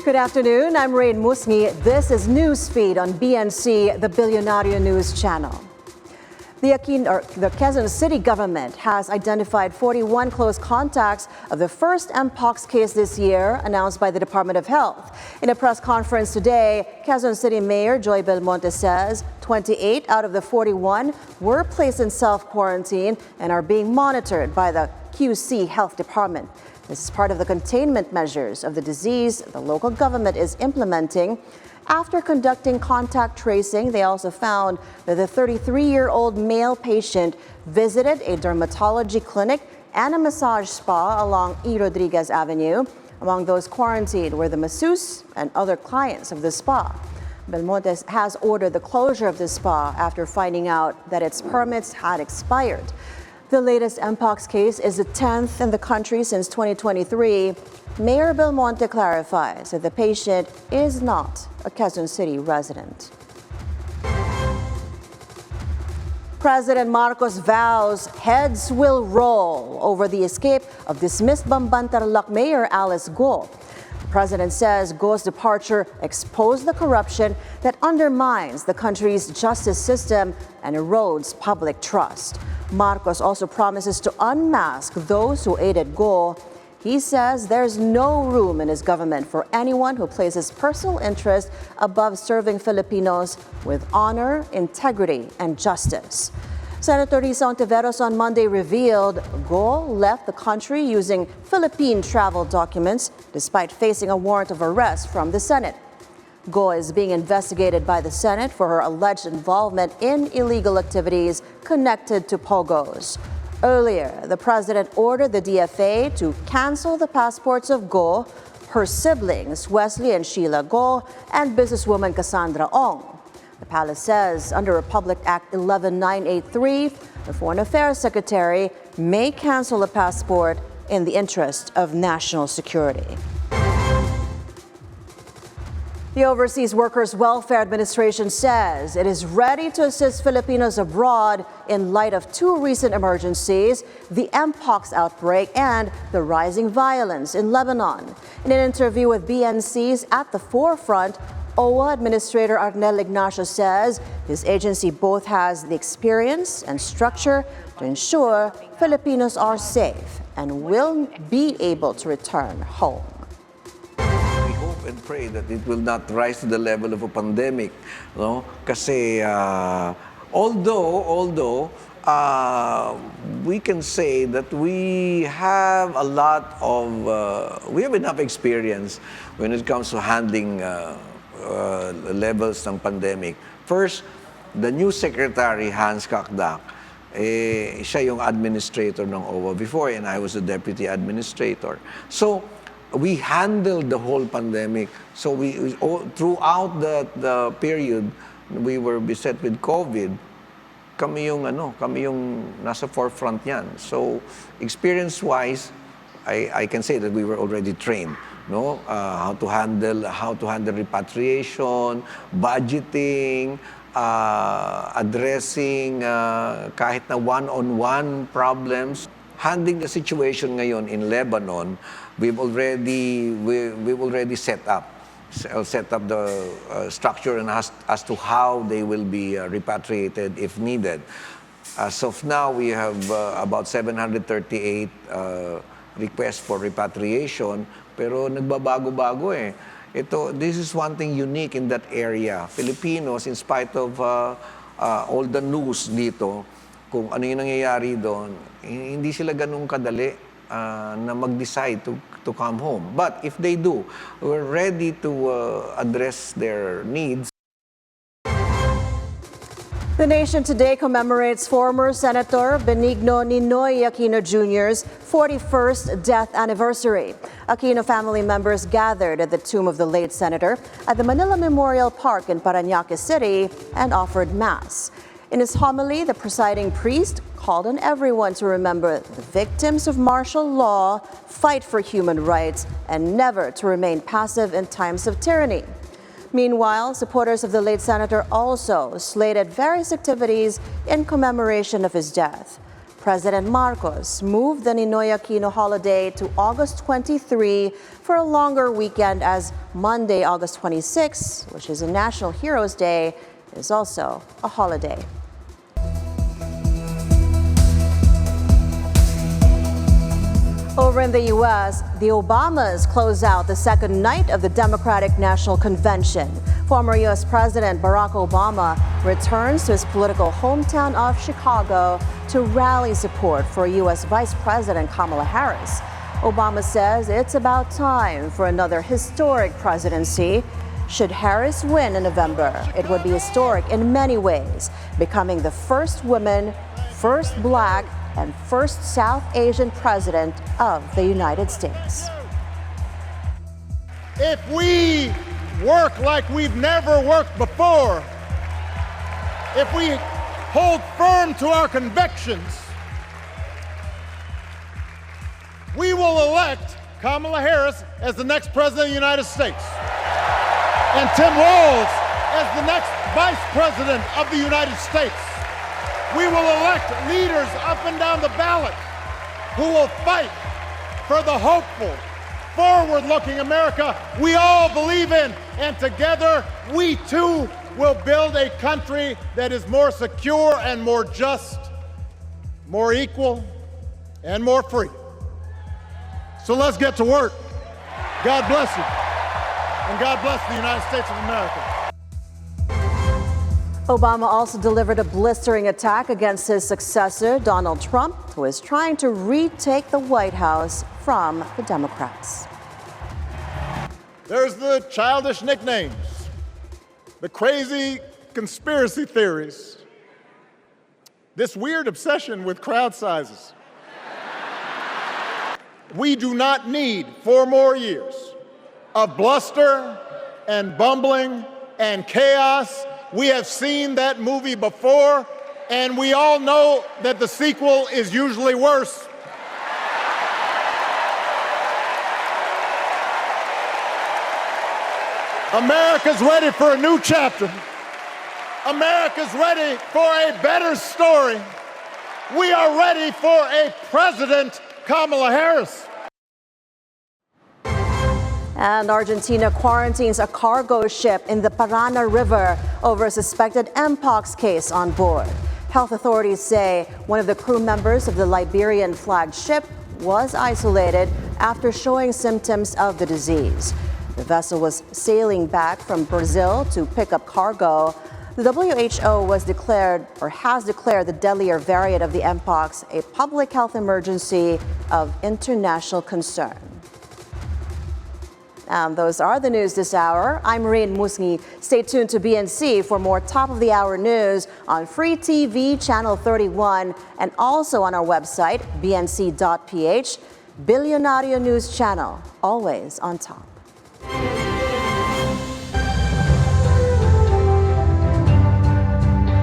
Good afternoon, I'm Raine Musñgi. This is Newsfeed on BNC, the Bilyonaryo News Channel. The Quezon City government has identified 41 close contacts of the first mpox case this year, announced by the Department of Health. In a press conference today, Quezon City Mayor Joy Belmonte says 28 out of the 41 were placed in self-quarantine and are being monitored by the QC Health Department. This is part of the containment measures of the disease the local government is implementing. After conducting contact tracing, they also found that the 33-year-old male patient visited a dermatology clinic and a massage spa along E. Rodriguez Avenue. Among those quarantined were the masseuse and other clients of the spa. Belmonte has ordered the closure of the spa after finding out that its permits had expired. The latest mpox case is the 10th in the country since 2023. Mayor Belmonte clarifies that the patient is not a Quezon City resident. President Marcos vows heads will roll over the escape of dismissed Bamban-Tarlac Mayor Alice Go. The president says Go's departure exposed the corruption that undermines the country's justice system and erodes public trust. Marcos also promises to unmask those who aided Go. He says there's no room in his government for anyone who places personal interest above serving Filipinos with honor, integrity, and justice. Senator Risa Ontiveros on Monday revealed Go left the country using Philippine travel documents despite facing a warrant of arrest from the Senate. Go is being investigated by the Senate for her alleged involvement in illegal activities connected to pogos. Earlier, the president ordered the DFA to cancel the passports of Go, her siblings Wesley and Sheila Go, and businesswoman Cassandra Ong. The palace says under Republic Act 11983, the Foreign Affairs Secretary may cancel a passport in the interest of national security. The Overseas Workers Welfare Administration says it is ready to assist Filipinos abroad in light of two recent emergencies, the mpox outbreak and the rising violence in Lebanon. In an interview with BNC's At the Forefront, OWWA Administrator Arnel Ignacio says his agency both has the experience and structure to ensure Filipinos are safe and will be able to return home. And pray that it will not rise to the level of a pandemic, no? Kasi although we can say that we have a lot of we have enough experience when it comes to handling levels ng pandemic. First, the new secretary Hans Kakdak, siya yung administrator ng OWWA before, and I was the deputy administrator. So we handled the whole pandemic. So throughout the period we were beset with COVID, kami yung nasa forefront yan. So experience-wise, I can say that we were already trained, no? How to handle repatriation, budgeting, addressing kahit na one-on-one problems. Handling the situation ngayon in Lebanon, we've already set up the structure and as to how they will be repatriated if needed. As of now, we have about 738 requests for repatriation, pero nagbabago-bago eh. This is one thing unique in that area. Filipinos, in spite of all the news dito, kung ano yung nangyayari doon, hindi sila ganun kadali na mag-decide to come home. But if they do, we're ready to address their needs. The nation today commemorates former Senator Benigno Ninoy Aquino Jrs. 41st death anniversary. Aquino family members gathered at the tomb of the late senator at the Manila Memorial Park in Parañaque City and offered mass. In his homily, the presiding priest called on everyone to remember the victims of martial law, fight for human rights, and never to remain passive in times of tyranny. Meanwhile, supporters of the late senator also slated various activities in commemoration of his death. President Marcos moved the Ninoy Aquino holiday to August 23 for a longer weekend, as Monday, August 26, which is a National Heroes Day, is also a holiday. Over in the U.S., the Obamas close out the second night of the Democratic National Convention. Former U.S. President Barack Obama returns to his political hometown of Chicago to rally support for U.S. Vice President Kamala Harris. Obama says it's about time for another historic presidency. Should Harris win in November, it would be historic in many ways, becoming the first woman, first Black, and first South Asian president of the United States. If we work like we've never worked before, if we hold firm to our convictions, we will elect Kamala Harris as the next president of the United States, and Tim Walz as the next vice president of the United States. We will elect leaders up and down the ballot who will fight for the hopeful, forward-looking America we all believe in. And together, we too will build a country that is more secure and more just, more equal, and more free. So let's get to work. God bless you. And God bless the United States of America. Obama also delivered a blistering attack against his successor, Donald Trump, who is trying to retake the White House from the Democrats. There's the childish nicknames, the crazy conspiracy theories, this weird obsession with crowd sizes. We do not need 4 more years of bluster and bumbling and chaos. We have seen that movie before, and we all know that the sequel is usually worse. America's ready for a new chapter. America's ready for a better story. We are ready for a President Kamala Harris. And Argentina quarantines a cargo ship in the Parana River over a suspected mpox case on board. Health authorities say one of the crew members of the Liberian-flagged ship was isolated after showing symptoms of the disease. The vessel was sailing back from Brazil to pick up cargo. The WHO has declared the deadlier variant of the mpox a public health emergency of international concern. And those are the news this hour. I'm Raine Musñgi. Stay tuned to BNC for more top-of-the-hour news on Free TV Channel 31 and also on our website, bnc.ph. Bilyonaryo News Channel, always on top.